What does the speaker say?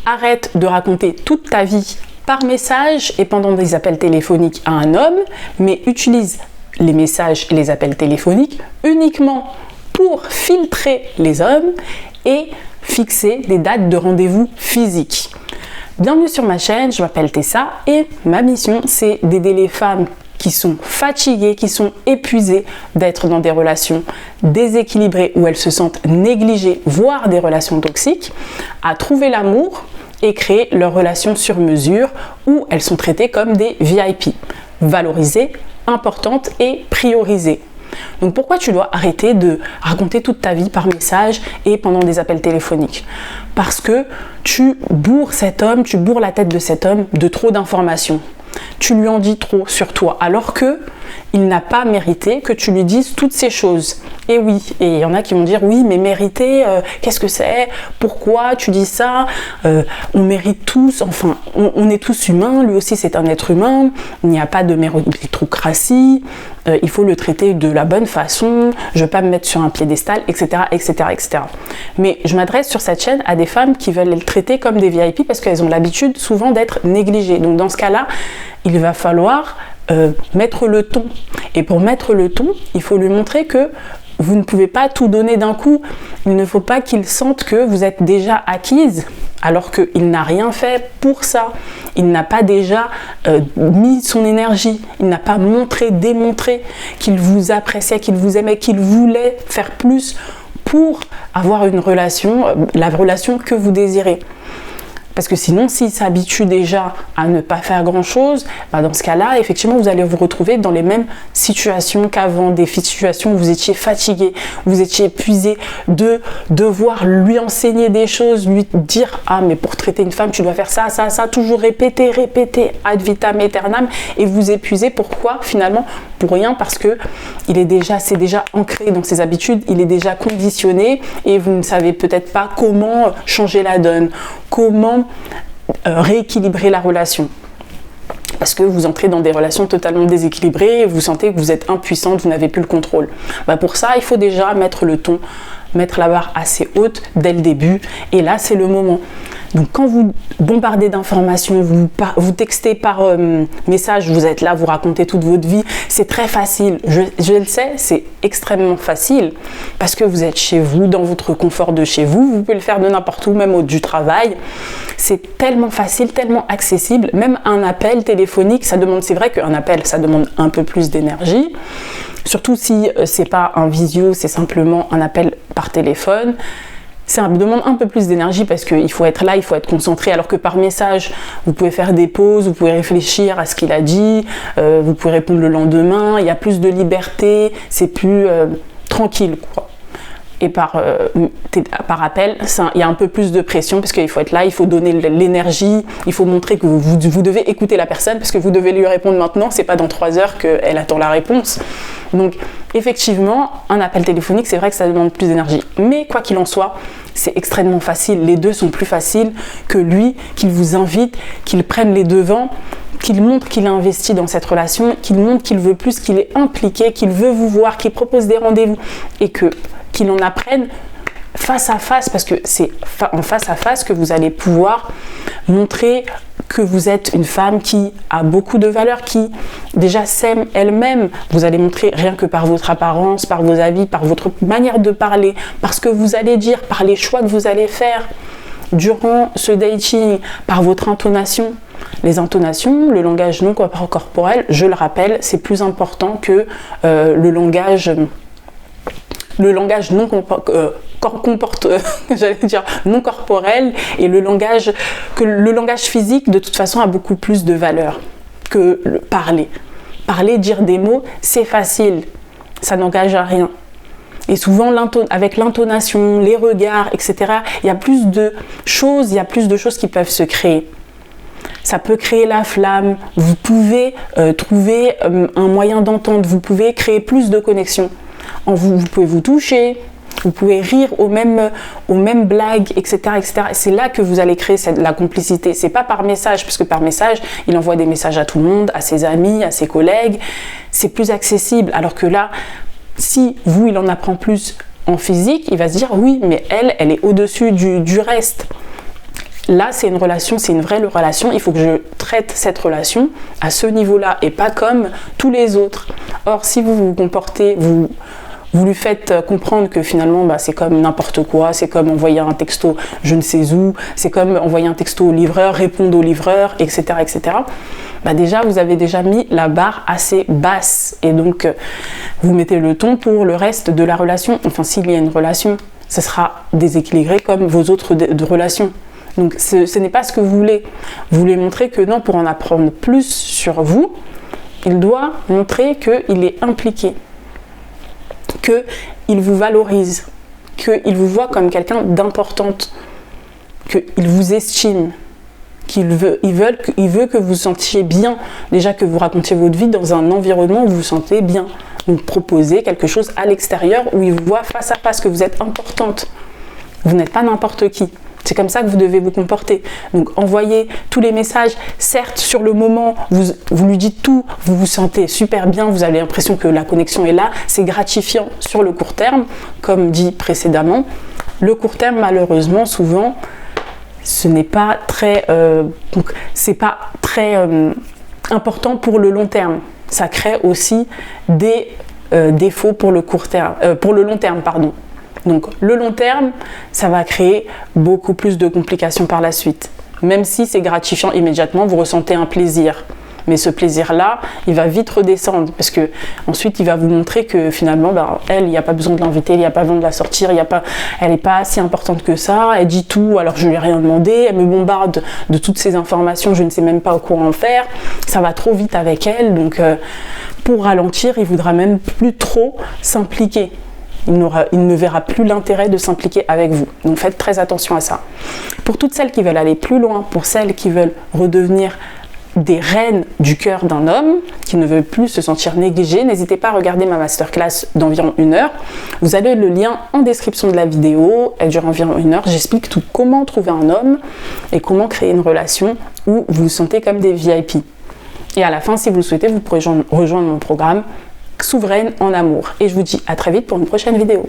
Arrête de raconter toute ta vie par message et pendant des appels téléphoniques à un homme, mais utilise les messages et les appels téléphoniques uniquement pour filtrer les hommes et fixer des dates de rendez-vous physiques. Bienvenue sur ma chaîne, je m'appelle Tessa et ma mission c'est d'aider les femmes qui sont fatiguées, qui sont épuisées d'être dans des relations déséquilibrées où elles se sentent négligées, voire des relations toxiques, à trouver l'amour et créer leurs relations sur mesure où elles sont traitées comme des VIP, valorisées, importantes et priorisées. Donc pourquoi tu dois arrêter de raconter toute ta vie par message et pendant des appels téléphoniques? Parce que tu bourres cet homme, tu bourres la tête de cet homme de trop d'informations. Tu lui en dis trop sur toi, alors que il n'a pas mérité que tu lui dises toutes ces choses. Et oui, et il y en a qui vont dire oui, mais mériter, qu'est-ce que c'est? Pourquoi tu dis ça? On mérite tous, enfin, on est tous humains, lui aussi c'est un être humain, il n'y a pas de méritocratie, il faut le traiter de la bonne façon, je ne veux pas me mettre sur un piédestal, etc., etc., etc. Mais je m'adresse sur cette chaîne à des femmes qui veulent le traiter comme des VIP parce qu'elles ont l'habitude souvent d'être négligées. Donc dans ce cas-là, il va falloir mettre le ton. Et pour mettre le ton, il faut lui montrer que vous ne pouvez pas tout donner d'un coup. Il ne faut pas qu'il sente que vous êtes déjà acquise, alors qu'il n'a rien fait pour ça. Il n'a pas déjà mis son énergie. Il n'a pas montré, démontré qu'il vous appréciait, qu'il vous aimait, qu'il voulait faire plus pour avoir une relation, la relation que vous désirez. Parce que sinon, s'il s'habitue déjà à ne pas faire grand-chose, dans ce cas-là, effectivement, vous allez vous retrouver dans les mêmes situations qu'avant, des situations où vous étiez fatigué, vous étiez épuisé de devoir lui enseigner des choses, lui dire « Ah, mais pour traiter une femme, tu dois faire ça, ça, ça », toujours répéter, ad vitam aeternam, et vous épuiser. Pourquoi? Finalement, pour rien, parce que c'est déjà ancré dans ses habitudes, il est déjà conditionné, et vous ne savez peut-être pas comment changer la donne, comment rééquilibrer la relation. Parce que vous entrez dans des relations totalement déséquilibrées et vous sentez que vous êtes impuissante, vous n'avez plus le contrôle. Pour ça, il faut déjà mettre le ton, mettre la barre assez haute dès le début. Et là, c'est le moment. Donc quand vous bombardez d'informations, vous textez par message, vous êtes là, vous racontez toute votre vie, c'est très facile. Je le sais, c'est extrêmement facile parce que vous êtes chez vous, dans votre confort de chez vous. Vous pouvez le faire de n'importe où, même du travail. C'est tellement facile, tellement accessible. Même un appel téléphonique, c'est vrai qu'un appel, ça demande un peu plus d'énergie. Surtout si c'est pas un visio, c'est simplement un appel par téléphone. Ça demande un peu plus d'énergie parce qu'il faut être là, il faut être concentré, alors que par message, vous pouvez faire des pauses, vous pouvez réfléchir à ce qu'il a dit, vous pouvez répondre le lendemain, il y a plus de liberté, c'est plus tranquille, quoi. Et par appel, il y a un peu plus de pression parce qu'il faut être là, il faut donner l'énergie, il faut montrer que vous devez écouter la personne parce que vous devez lui répondre maintenant, c'est pas dans 3 heures qu'elle attend la réponse. Donc effectivement, un appel téléphonique, c'est vrai que ça demande plus d'énergie. Mais quoi qu'il en soit, c'est extrêmement facile. Les deux sont plus faciles que lui, qu'il vous invite, qu'il prenne les devants, qu'il montre qu'il a investi dans cette relation, qu'il montre qu'il veut plus, qu'il est impliqué, qu'il veut vous voir, qu'il propose des rendez-vous et qu'il en apprenne face à face, parce que c'est en face à face que vous allez pouvoir montrer que vous êtes une femme qui a beaucoup de valeur, qui déjà s'aime elle-même. Vous allez montrer rien que par votre apparence, par vos habits, par votre manière de parler, par ce que vous allez dire, par les choix que vous allez faire durant ce dating, par votre intonation. Les intonations, le langage non corporel, je le rappelle, c'est plus important que le langage non non corporel, et le langage physique de toute façon a beaucoup plus de valeur que le parler. Parler, dire des mots, c'est facile, ça n'engage à rien. Et souvent, avec l'intonation, les regards, etc., il y a plus de choses qui peuvent se créer. Ça peut créer la flamme, vous pouvez trouver un moyen d'entendre, vous pouvez créer plus de connexion. Vous pouvez vous toucher, vous pouvez rire aux mêmes blagues, etc., etc. C'est là que vous allez créer la complicité. C'est pas par message, parce que par message, il envoie des messages à tout le monde, à ses amis, à ses collègues. C'est plus accessible. Alors que là, si il en apprend plus en physique, il va se dire oui, mais elle est au-dessus du reste. là, c'est une relation, c'est une vraie relation. Il faut que je traite cette relation à ce niveau-là et pas comme tous les autres. Or, si vous vous comportez, vous lui faites comprendre que finalement c'est comme n'importe quoi, c'est comme envoyer un texto je ne sais où, c'est comme envoyer un texto au livreur, répondre au livreur, etc. Déjà vous avez déjà mis la barre assez basse et donc vous mettez le ton pour le reste de la relation. Enfin, s'il y a une relation, ça sera déséquilibré comme vos autres relations. Donc ce n'est pas ce que vous voulez. Vous voulez montrer que non, pour en apprendre plus sur vous, il doit montrer qu'il est impliqué, qu'il vous valorise, qu'il vous voit comme quelqu'un d'importante, qu'il vous estime, qu'il veut que vous vous sentiez bien, déjà que vous racontiez votre vie dans un environnement où vous vous sentez bien. Donc proposez quelque chose à l'extérieur où il vous voit face à face, que vous êtes importante. Vous n'êtes pas n'importe qui. C'est comme ça que vous devez vous comporter. Donc envoyez tous les messages, certes sur le moment, vous lui dites tout, vous vous sentez super bien, vous avez l'impression que la connexion est là, c'est gratifiant sur le court terme, comme dit précédemment. Le court terme, malheureusement, souvent, ce n'est pas très, important pour le long terme. Ça crée aussi des défauts pour le long terme, pardon. Donc le long terme, ça va créer beaucoup plus de complications par la suite. Même si c'est gratifiant immédiatement, vous ressentez un plaisir. Mais ce plaisir-là, il va vite redescendre parce que ensuite il va vous montrer que finalement, elle, il n'y a pas besoin de l'inviter, il n'y a pas besoin de la sortir, elle n'est pas si importante que ça, elle dit tout alors je lui ai rien demandé, elle me bombarde de toutes ces informations, je ne sais même pas quoi en faire, ça va trop vite avec elle, donc pour ralentir, il ne voudra même plus trop s'impliquer. Il ne verra plus l'intérêt de s'impliquer avec vous. Donc faites très attention à ça. Pour toutes celles qui veulent aller plus loin, pour celles qui veulent redevenir des reines du cœur d'un homme, qui ne veut plus se sentir négligé, n'hésitez pas à regarder ma masterclass d'environ 1 heure. Vous avez le lien en description de la vidéo, elle dure environ 1 heure. J'explique tout, comment trouver un homme et comment créer une relation où vous vous sentez comme des VIP. Et à la fin, si vous le souhaitez, vous pourrez rejoindre mon programme Souveraine en amour. Et je vous dis à très vite pour une prochaine vidéo.